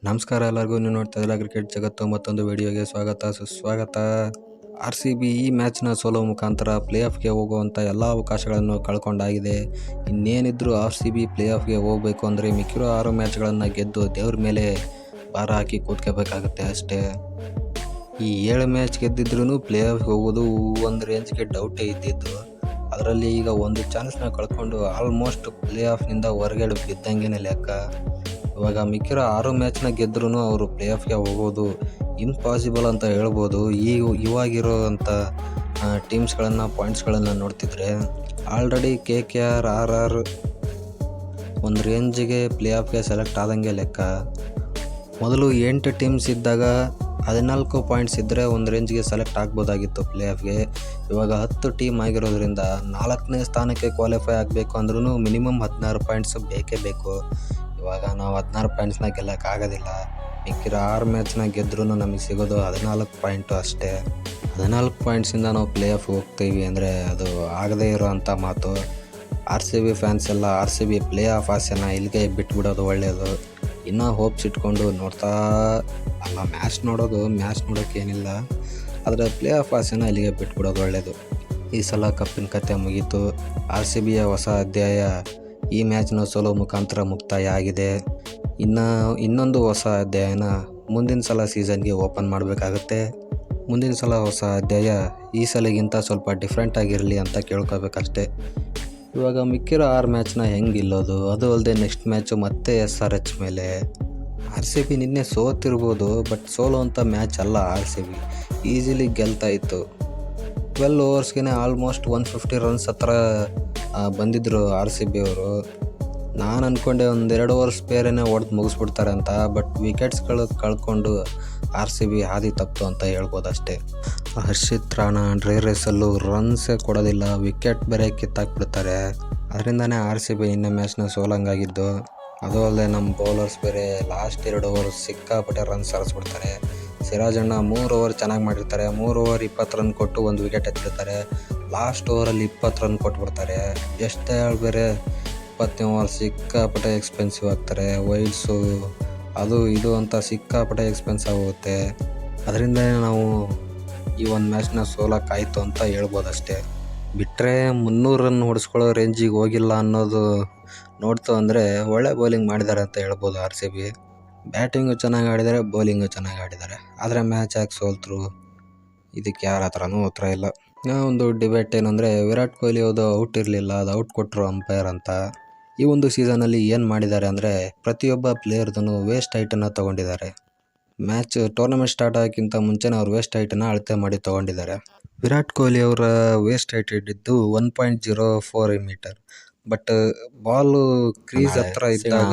ನಮಸ್ಕಾರ ಎಲ್ಲರಿಗೂ. ನೀವು ನೋಡ್ತಾ ಇದ್ದೀರಾ ಕ್ರಿಕೆಟ್ ಜಗತ್ತು ಮತ್ತೊಂದು ವಿಡಿಯೋಗೆ ಸ್ವಾಗತ ಸುಸ್ವಾಗತ. RCB ಈ ಮ್ಯಾಚ್ನ ಸೋಲೋ ಮುಖಾಂತರ ಪ್ಲೇ ಆಫ್ಗೆ ಹೋಗುವಂಥ ಎಲ್ಲ ಅವಕಾಶಗಳನ್ನು ಕಳ್ಕೊಂಡಾಗಿದೆ. ಇನ್ನೇನಿದ್ರು RCB ಪ್ಲೇ ಆಫ್ಗೆ ಹೋಗಬೇಕು ಅಂದರೆ ಮಿಕ್ಕಿರೋ 6 ಮ್ಯಾಚ್ಗಳನ್ನು ಗೆದ್ದು ದೇವ್ರ ಮೇಲೆ ಭಾರ ಹಾಕಿ ಕೂತ್ಕೋಬೇಕಾಗುತ್ತೆ ಅಷ್ಟೇ. ಈ 7 ಮ್ಯಾಚ್ ಗೆದ್ದಿದ್ರೂ ಪ್ಲೇ ಆಫ್ಗೆ ಹೋಗೋದು ಒಂದು ರೇಂಜ್ಗೆ ಡೌಟೇ ಇದ್ದಿದ್ದು. ಅದರಲ್ಲಿ ಈಗ ಒಂದು ಚಾನ್ಸ್ನ ಕಳ್ಕೊಂಡು ಆಲ್ಮೋಸ್ಟ್ ಪ್ಲೇ ಆಫ್ನಿಂದ ಹೊರಗಡೆ ಬಿದ್ದಂಗೆ ಲೆಕ್ಕ. ಇವಾಗ ಮಿಕ್ಕಿರೋ 6 ಮ್ಯಾಚ್ನ ಗೆದ್ರೂ ಅವರು ಪ್ಲೇ ಆಫ್ಗೆ ಹೋಗೋದು ಇಂಪಾಸಿಬಲ್ ಅಂತ ಹೇಳ್ಬೋದು. ಇವಾಗಿರೋಂಥ ಟೀಮ್ಸ್ಗಳನ್ನು ಪಾಯಿಂಟ್ಸ್ಗಳನ್ನು ನೋಡ್ತಿದ್ರೆ ಆಲ್ರೆಡಿ KKR RR ಒಂದು ರೇಂಜಿಗೆ ಪ್ಲೇ ಆಫ್ಗೆ ಸೆಲೆಕ್ಟ್ ಆದಂಗೆ ಲೆಕ್ಕ. ಮೊದಲು 8 ಟೀಮ್ಸ್ ಇದ್ದಾಗ 14 ಪಾಯಿಂಟ್ಸ್ ಇದ್ದರೆ ಒಂದು ರೇಂಜ್ಗೆ ಸೆಲೆಕ್ಟ್ ಆಗ್ಬೋದಾಗಿತ್ತು ಪ್ಲೇ ಆಫ್ಗೆ. ಇವಾಗ 10 ಟೀಮ್ ಆಗಿರೋದ್ರಿಂದ 4ನೇ ಸ್ಥಾನಕ್ಕೆ ಕ್ವಾಲಿಫೈ ಆಗಬೇಕು ಅಂದ್ರೂ ಮಿನಿಮಮ್ 16 ಪಾಯಿಂಟ್ಸ್ ಬೇಕೇ ಬೇಕು. ಇವಾಗ ನಾವು 16 ಪಾಯಿಂಟ್ಸ್ನ ಗೆಲ್ಲಕ್ಕಾಗೋದಿಲ್ಲ. ಮಿಕ್ಕಿರೋ 6 ಮ್ಯಾಚ್ನ ಗೆದ್ರೂ ನಮಗೆ ಸಿಗೋದು 14 ಪಾಯಿಂಟು ಅಷ್ಟೇ. 14 ಪಾಯಿಂಟ್ಸಿಂದ ನಾವು ಪ್ಲೇ ಆಫ್ ಹೋಗ್ತೀವಿ ಅಂದರೆ ಅದು ಆಗದೇ ಇರೋವಂಥ ಮಾತು. RCB ಫ್ಯಾನ್ಸ್ ಎಲ್ಲ RCB ಪ್ಲೇ ಆಫ್ ಆಸೆನ ಇಲ್ಲಿಗೆ ಬಿಟ್ಬಿಡೋದು ಒಳ್ಳೆಯದು. ಇನ್ನೂ ಹೋಪ್ಸ್ ಇಟ್ಕೊಂಡು ನೋಡ್ತಾ ಅಲ್ಲ, ಮ್ಯಾಚ್ ನೋಡೋಕ್ಕೇನಿಲ್ಲ, ಆದರೆ ಪ್ಲೇ ಆಫ್ ಆಸೆನ ಇಲ್ಲಿಗೆ ಬಿಟ್ಬಿಡೋದು ಒಳ್ಳೆಯದು. ಈ ಸಲ ಕಪ್ಪಿನ ಕತೆ ಮುಗೀತು. RCBಯ ಹೊಸ ಅಧ್ಯಾಯ ಈ ಮ್ಯಾಚ್ನ ಸೋಲೋ ಮುಖಾಂತರ ಮುಕ್ತಾಯ ಆಗಿದೆ. ಇನ್ನೊಂದು ಹೊಸ ಅಧ್ಯಾಯನ ಮುಂದಿನ ಸಲ ಸೀಸನ್ಗೆ ಓಪನ್ ಮಾಡಬೇಕಾಗುತ್ತೆ. ಮುಂದಿನ ಸಲ ಹೊಸ ಅಧ್ಯಾಯ ಈ ಸಲಿಗಿಂತ ಸ್ವಲ್ಪ ಡಿಫ್ರೆಂಟ್ ಆಗಿರಲಿ ಅಂತ ಕೇಳ್ಕೋಬೇಕಷ್ಟೆ. ಇವಾಗ ಮಿಕ್ಕಿರೋ 6 ಮ್ಯಾಚ್ನ ಹೆಂಗೆ ಗೆಲ್ಲೋದು? ಅದು ಅಲ್ಲದೆ ನೆಕ್ಸ್ಟ್ ಮ್ಯಾಚು ಮತ್ತೆ SRH ಮೇಲೆ. RCB ನಿನ್ನೆ ಸೋತಿರ್ಬೋದು, ಬಟ್ ಸೋಲುವಂಥ ಮ್ಯಾಚ್ ಅಲ್ಲ. RCB ಈಸಿಲಿ ಗೆಲ್ತಾ ಇತ್ತು. 12 ಓವರ್ಸ್ಗೆ ಆಲ್ಮೋಸ್ಟ್ 150 ರನ್ಸ್ ಹತ್ರ ಬಂದಿದ್ದರು RCB ಅವರು. ನಾನು ಅಂದ್ಕೊಂಡೆ 1-2 ಓವರ್ಸ್ ಬೇರೆನೇ ಹೊಡೆದು ಮುಗಿಸ್ಬಿಡ್ತಾರೆ ಅಂತ, ಬಟ್ ವಿಕೆಟ್ಸ್ಗಳು ಕಳ್ಕೊಂಡು RCB ಹಾದಿ ತಪ್ಪಿತು ಅಂತ ಹೇಳ್ಬೋದು ಅಷ್ಟೇ. ಹರ್ಷಿತ್ ರಾಣಾ ಡ್ರೈ ರೇಸಲ್ಲೂ ರನ್ಸೇ ಕೊಡೋದಿಲ್ಲ, ವಿಕೆಟ್ ಬೇರೆ ಕಿತ್ತಾಕ್ಬಿಡ್ತಾರೆ. ಅದರಿಂದನೇ RCB ನಿನ್ನೆ ಮ್ಯಾಚ್ನ ಸೋಲಂಗಾಗಿದ್ದು. ಅದು ಅಲ್ಲದೆ ನಮ್ಮ ಬೌಲರ್ಸ್ ಬೇರೆ ಲಾಸ್ಟ್ 2 ಓವರ್ ಸಿಕ್ಕಾಪಟ್ಟೆ ರನ್ಸ್ ಹರಿಸ್ಬಿಡ್ತಾರೆ. ಸಿರಾಜಣ್ಣ 3 ಓವರ್ ಚೆನ್ನಾಗಿ ಮಾಡಿರ್ತಾರೆ. 3 ಓವರ್ 20 ರನ್ ಕೊಟ್ಟು 1 ವಿಕೆಟ್ ಎತ್ತಿರ್ತಾರೆ. ಲಾಸ್ಟ್ ಓವರಲ್ಲಿ 20 ರನ್ ಕೊಟ್ಬಿಡ್ತಾರೆ. ಜಸ್ಟ್ ಬೇರೆ 20ನೇ ಓವರ್ ಸಿಕ್ಕಾಪಟ್ಟೆ ಎಕ್ಸ್ಪೆನ್ಸಿವ್ ಆಗ್ತಾರೆ. ವೈಡ್ಸು ಅದು ಇದು ಅಂತ ಸಿಕ್ಕಾಪಟ್ಟೆ ಎಕ್ಸ್ಪೆನ್ಸಿವ್ ಆಗುತ್ತೆ. ಅದರಿಂದನೇ ನಾವು ಈ ಒಂದು ಮ್ಯಾಚ್ನ ಸೋಲಕ್ಕಾಯಿತು ಅಂತ ಹೇಳ್ಬೋದಷ್ಟೇ. ಬಿಟ್ಟರೆ 300 ರನ್ ಹೊಡೆಸ್ಕೊಳ್ಳೋ ರೇಂಜಿಗೆ ಹೋಗಿಲ್ಲ ಅನ್ನೋದು ನೋಡ್ತು ಅಂದರೆ ಒಳ್ಳೆ ಬೌಲಿಂಗ್ ಮಾಡಿದ್ದಾರೆ ಅಂತ ಹೇಳ್ಬೋದು RCB. ಬ್ಯಾಟಿಂಗು ಚೆನ್ನಾಗಿ ಆಡಿದ್ದಾರೆ, ಬೌಲಿಂಗು ಚೆನ್ನಾಗಿ ಆಡಿದ್ದಾರೆ. ಆದರೆ ಮ್ಯಾಚ್ ಯಾಕೆ ಸೋಲ್ತರು? ಇದಕ್ಕೆ ಯಾರ ಹತ್ರನೂ ಉತ್ತರ ಇಲ್ಲ. ಒಂದು ಡಿಬೇಟ್ ಏನಂದರೆ ವಿರಾಟ್ ಕೊಹ್ಲಿ ಅವ್ರದ್ದು ಔಟ್ ಇರಲಿಲ್ಲ, ಅದು ಔಟ್ ಕೊಟ್ಟರು ಅಂಪೈರ್ ಅಂತ. ಈ ಒಂದು ಸೀಸನಲ್ಲಿ ಏನು ಮಾಡಿದ್ದಾರೆ ಅಂದರೆ ಪ್ರತಿಯೊಬ್ಬ ಪ್ಲೇಯರ್ದೂ ವೇಸ್ಟ್ ಹೈಟನ್ನು ತೊಗೊಂಡಿದ್ದಾರೆ. ಟೂರ್ನಮೆಂಟ್ ಸ್ಟಾರ್ಟ್ ಆಗೋಕ್ಕಿಂತ ಮುಂಚೆನೇ ಅವ್ರು ವೇಸ್ಟ್ ಹೈಟನ್ನು ಅಳತೆ ಮಾಡಿ ತೊಗೊಂಡಿದ್ದಾರೆ. ವಿರಾಟ್ ಕೊಹ್ಲಿ ಅವರ ವೇಸ್ಟ್ ಹೈಟ್ ಇಟ್ಟಿದ್ದು 1.04 ಮೀಟರ್. ಬಟ್ ಬಾಲು ಕ್ರೀಸ್ ಹತ್ರ ಇದ್ದಾಗ